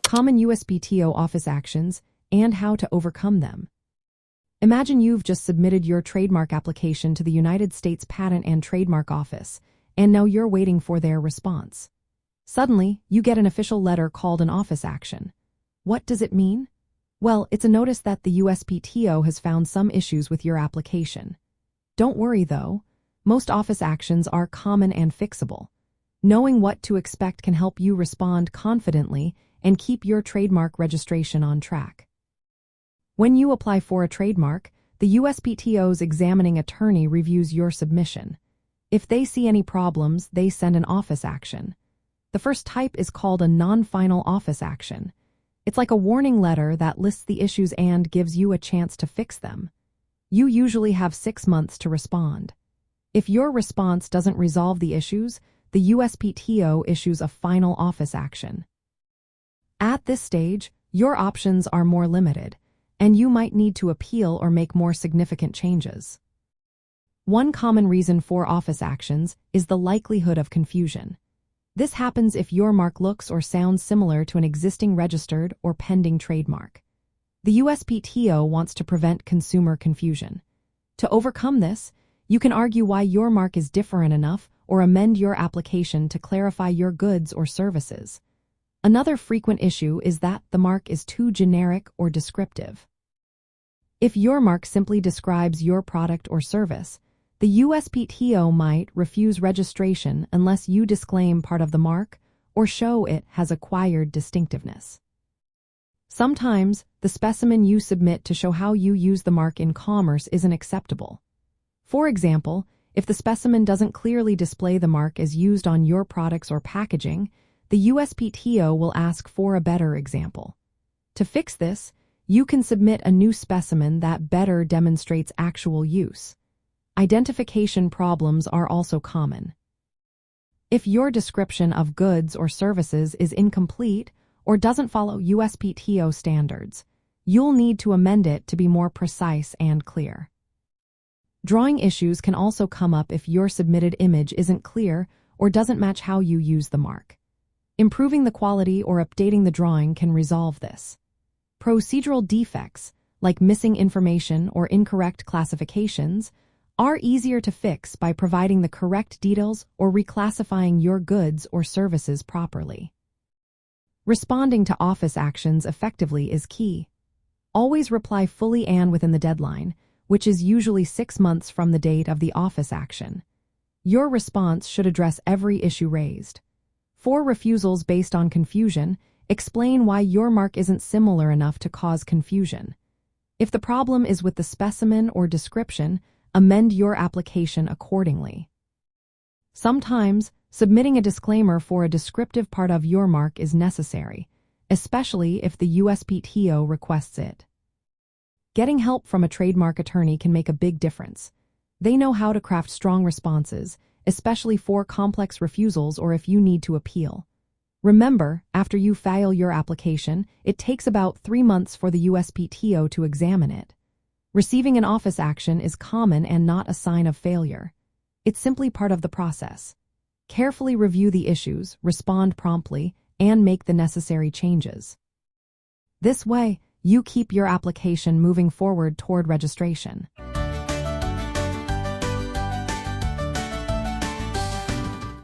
Common USPTO office actions, and how to overcome them. Imagine you've just submitted your trademark application to the United States Patent and Trademark Office, and now you're waiting for their response. Suddenly, you get an official letter called an office action. What does it mean? Well, it's a notice that the USPTO has found some issues with your application. Don't worry, though. Most office actions are common and fixable. Knowing what to expect can help you respond confidently and keep your trademark registration on track. When you apply for a trademark, the USPTO's examining attorney reviews your submission. If they see any problems, they send an office action. The first type is called a non-final office action. It's like a warning letter that lists the issues and gives you a chance to fix them. You usually have 6 months to respond. If your response doesn't resolve the issues, the USPTO issues a final office action. At this stage, your options are more limited, and you might need to appeal or make more significant changes. One common reason for office actions is the likelihood of confusion. This happens if your mark looks or sounds similar to an existing registered or pending trademark. The USPTO wants to prevent consumer confusion. To overcome this, you can argue why your mark is different enough or amend your application to clarify your goods or services. Another frequent issue is that the mark is too generic or descriptive. If your mark simply describes your product or service, the USPTO might refuse registration unless you disclaim part of the mark or show it has acquired distinctiveness. Sometimes, the specimen you submit to show how you use the mark in commerce isn't acceptable. For example, if the specimen doesn't clearly display the mark as used on your products or packaging, the USPTO will ask for a better example. To fix this, you can submit a new specimen that better demonstrates actual use. Identification problems are also common. If your description of goods or services is incomplete or doesn't follow USPTO standards, you'll need to amend it to be more precise and clear. Drawing issues can also come up if your submitted image isn't clear or doesn't match how you use the mark. Improving the quality or updating the drawing can resolve this. Procedural defects, like missing information or incorrect classifications, are easier to fix by providing the correct details or reclassifying your goods or services properly. Responding to office actions effectively is key. Always reply fully and within the deadline, which is usually 6 months from the date of the office action. Your response should address every issue raised. For refusals based on confusion, explain why your mark isn't similar enough to cause confusion. If the problem is with the specimen or description, amend your application accordingly. Sometimes, submitting a disclaimer for a descriptive part of your mark is necessary, especially if the USPTO requests it. Getting help from a trademark attorney can make a big difference. They know how to craft strong responses, especially for complex refusals or if you need to appeal. Remember, after you file your application, it takes about 3 months for the USPTO to examine it. Receiving an office action is common and not a sign of failure. It's simply part of the process. Carefully review the issues, respond promptly, and make the necessary changes. This way, you keep your application moving forward toward registration.